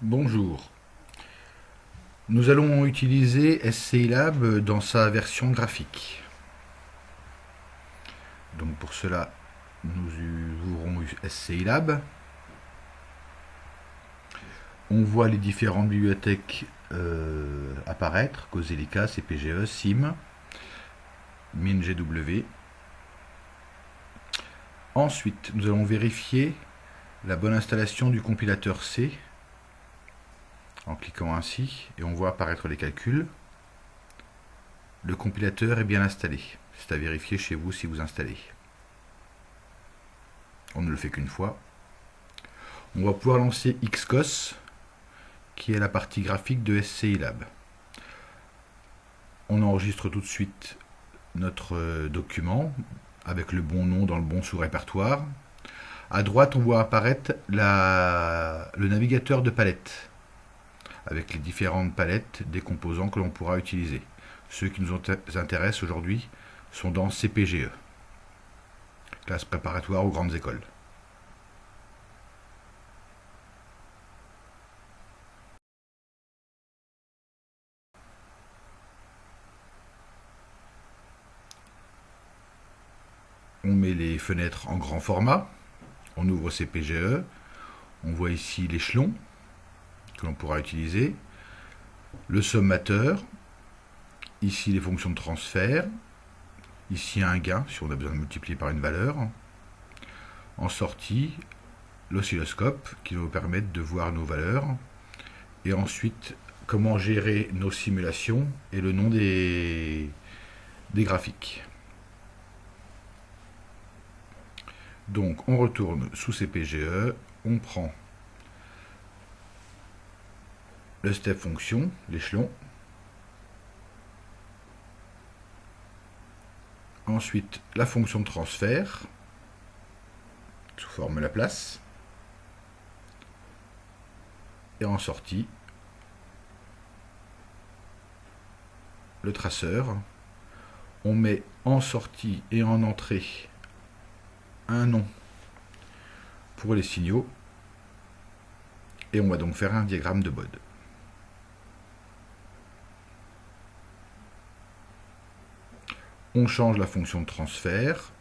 Bonjour. Nous allons utiliser SCILab dans sa version graphique. Donc pour cela, nous ouvrons SCILab. On voit les différentes bibliothèques apparaître, Causellica, CPGE, SIM, MinGW. Ensuite, nous allons vérifier la bonne installation du compilateur C en cliquant ainsi, et on voit apparaître les calculs. Le compilateur est bien installé. C'est à vérifier chez vous si vous installez. On ne le fait qu'une fois. On va pouvoir lancer Xcos, qui est la partie graphique de SCILab. On enregistre tout de suite notre document avec le bon nom dans le bon sous-répertoire. À droite, on voit apparaître le navigateur de palettes, avec les différentes palettes des composants que l'on pourra utiliser. Ceux qui nous intéressent aujourd'hui sont dans CPGE, classe préparatoire aux grandes écoles. On met les fenêtres en grand format, on ouvre CPGE, on voit ici l'échelon que l'on pourra utiliser, le sommateur, ici les fonctions de transfert, ici un gain si on a besoin de multiplier par une valeur, en sortie l'oscilloscope qui va nous permettre de voir nos valeurs, et ensuite comment gérer nos simulations et le nom des graphiques. Donc on retourne sous CPGE, on prend le step fonction, l'échelon, ensuite la fonction de transfert sous forme Laplace, et en sortie le traceur. On met en sortie et en entrée un nom pour les signaux, et on va donc faire un diagramme de Bode. On change la fonction de transfert.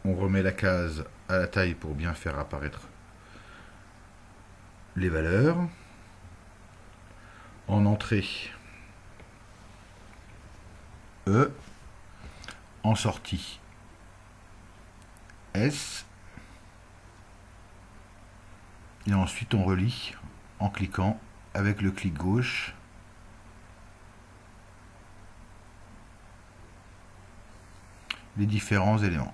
On remet la case à la taille pour bien faire apparaître les valeurs. En entrée, E. En sortie, S. Et ensuite on relie en cliquant avec le clic gauche les différents éléments.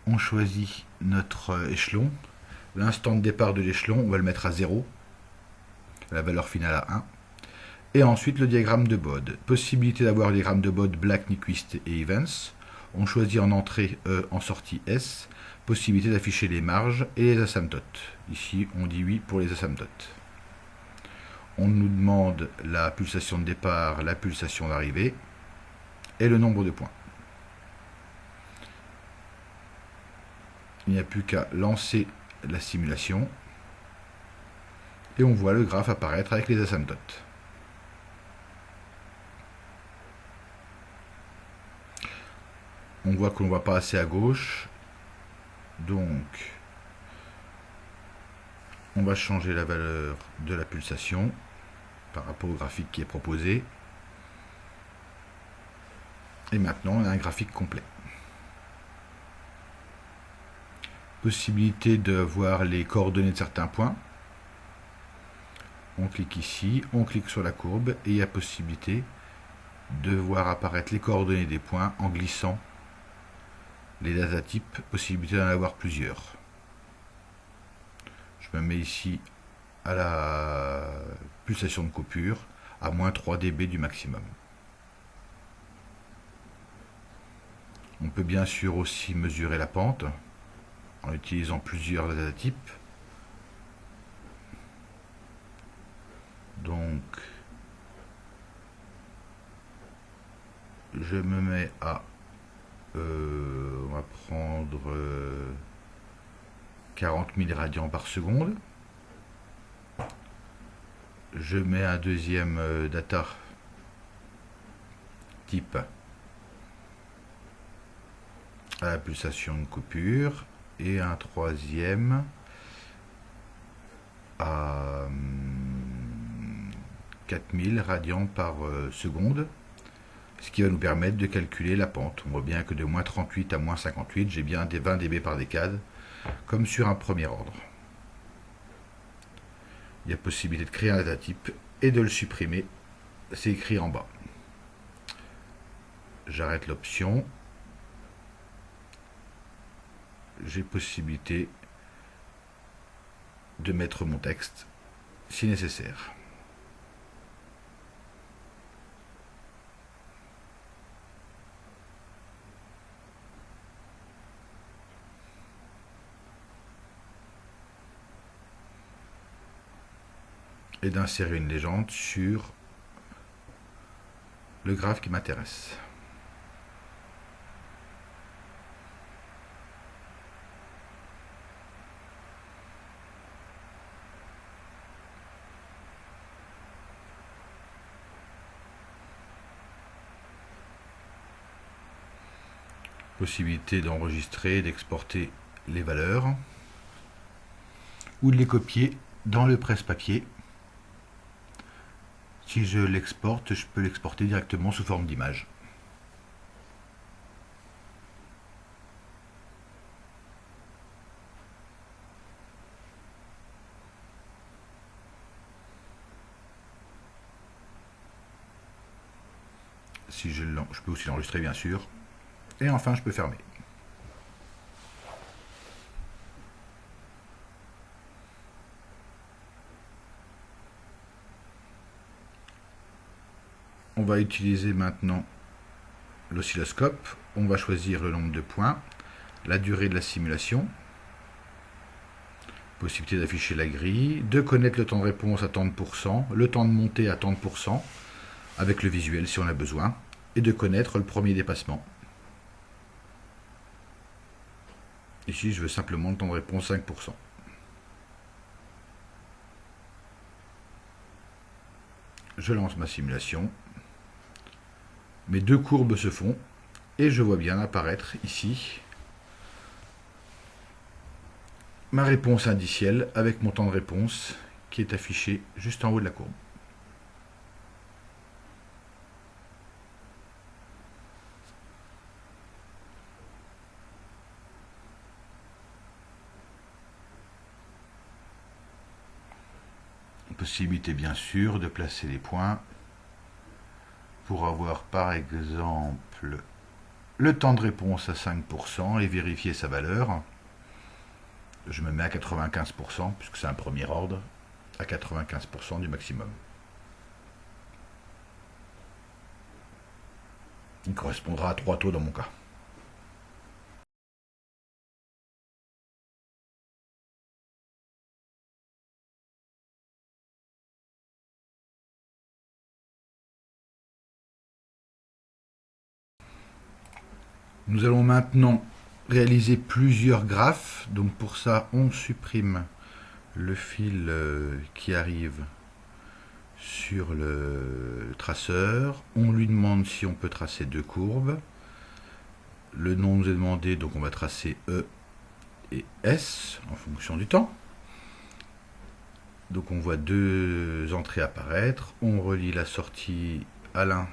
On choisit notre échelon. L'instant de départ de l'échelon, on va le mettre à 0, la valeur finale à 1. Et ensuite le diagramme de Bode. Possibilité d'avoir le diagramme de Bode Black, Nyquist et Evans. On choisit en entrée E, en sortie S. Possibilité d'afficher les marges et les asymptotes. Ici, on dit oui pour les asymptotes. On nous demande la pulsation de départ, la pulsation d'arrivée et le nombre de points. Il n'y a plus qu'à lancer la simulation et on voit le graphe apparaître avec les asymptotes. On voit qu'on ne va pas assez à gauche, donc on va changer la valeur de la pulsation par rapport au graphique qui est proposé, et maintenant on a un graphique complet. Possibilité de voir les coordonnées de certains points. On clique ici, on clique sur la courbe et il y a possibilité de voir apparaître les coordonnées des points en glissant les datatypes, possibilité d'en avoir plusieurs. Je me mets ici à la pulsation de coupure à moins 3 dB du maximum. On peut bien sûr aussi mesurer la pente en utilisant plusieurs datatypes. Donc je me mets à... on va prendre 40 000 radians par seconde. Je mets un deuxième data type à la pulsation de coupure et un troisième à 4000 radians par seconde, ce qui va nous permettre de calculer la pente. On voit bien que de moins 38 à moins 58, j'ai bien des 20 dB par décade, comme sur un premier ordre. Il y a possibilité de créer un data type et de le supprimer, c'est écrit en bas. J'arrête l'option. J'ai possibilité de mettre mon texte si nécessaire. Et d'insérer une légende sur le graphe qui m'intéresse. Possibilité d'enregistrer, d'exporter les valeurs ou de les copier dans le presse-papier. Si je l'exporte, je peux l'exporter directement sous forme d'image. Si je peux aussi l'enregistrer bien sûr. Et enfin, je peux fermer. On va utiliser maintenant l'oscilloscope. On va choisir le nombre de points, la durée de la simulation, possibilité d'afficher la grille, de connaître le temps de réponse à tant de pourcents, le temps de montée à tant de pourcents, avec le visuel si on a besoin, et de connaître le premier dépassement. Ici, je veux simplement le temps de réponse 5%. Je lance ma simulation. Mes deux courbes se font et je vois bien apparaître ici ma réponse indicielle avec mon temps de réponse qui est affiché juste en haut de la courbe. Possibilité bien sûr de placer les points pour avoir par exemple le temps de réponse à 5% et vérifier sa valeur. Je me mets à 95% puisque c'est un premier ordre, à 95% du maximum. Il correspondra à 3 taux dans mon cas. Nous allons maintenant réaliser plusieurs graphes. Donc pour ça, on supprime le fil qui arrive sur le traceur. On lui demande si on peut tracer deux courbes. Le nom nous est demandé, donc on va tracer E et S en fonction du temps. Donc on voit deux entrées apparaître. On relie la sortie à l'un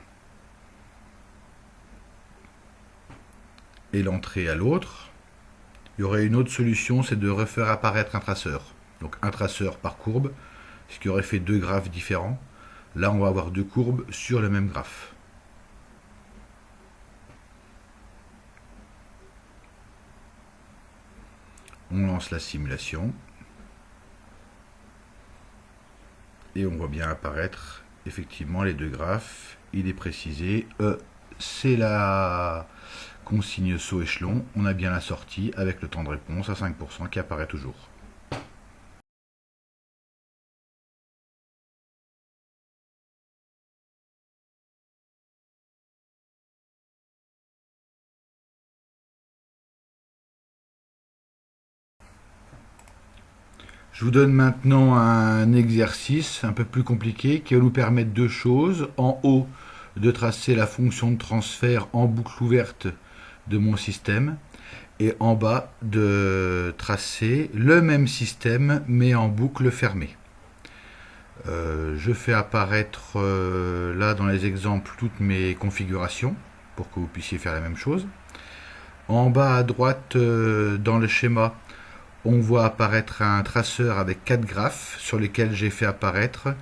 et l'entrée à l'autre. Il y aurait une autre solution, c'est de refaire apparaître un traceur. Donc un traceur par courbe, ce qui aurait fait deux graphes différents. Là, on va avoir deux courbes sur le même graphe. On lance la simulation. Et on voit bien apparaître effectivement les deux graphes. Il est précisé, c'est la consigne saut échelon. On a bien la sortie avec le temps de réponse à 5% qui apparaît toujours. Je vous donne maintenant un exercice un peu plus compliqué qui va nous permettre deux choses. En haut, de tracer la fonction de transfert en boucle ouverte de mon système, et en bas de tracer le même système mais en boucle fermée. Je fais apparaître là dans les exemples toutes mes configurations pour que vous puissiez faire la même chose. En bas à droite dans le schéma, on voit apparaître un traceur avec 4 graphes sur lesquels j'ai fait apparaître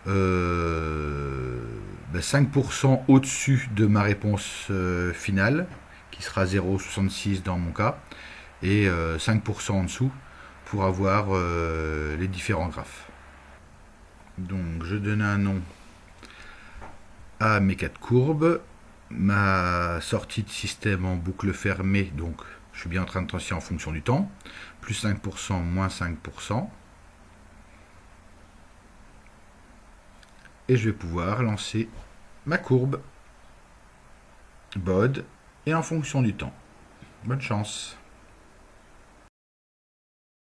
5% au-dessus de ma réponse finale, qui sera 0,66 dans mon cas, et 5% en dessous pour avoir les différents graphes. Donc je donne un nom à mes 4 courbes, ma sortie de système en boucle fermée, donc je suis bien en train de tracer en fonction du temps, plus 5%, moins 5%. Et je vais pouvoir lancer ma courbe BOD et en fonction du temps. Bonne chance.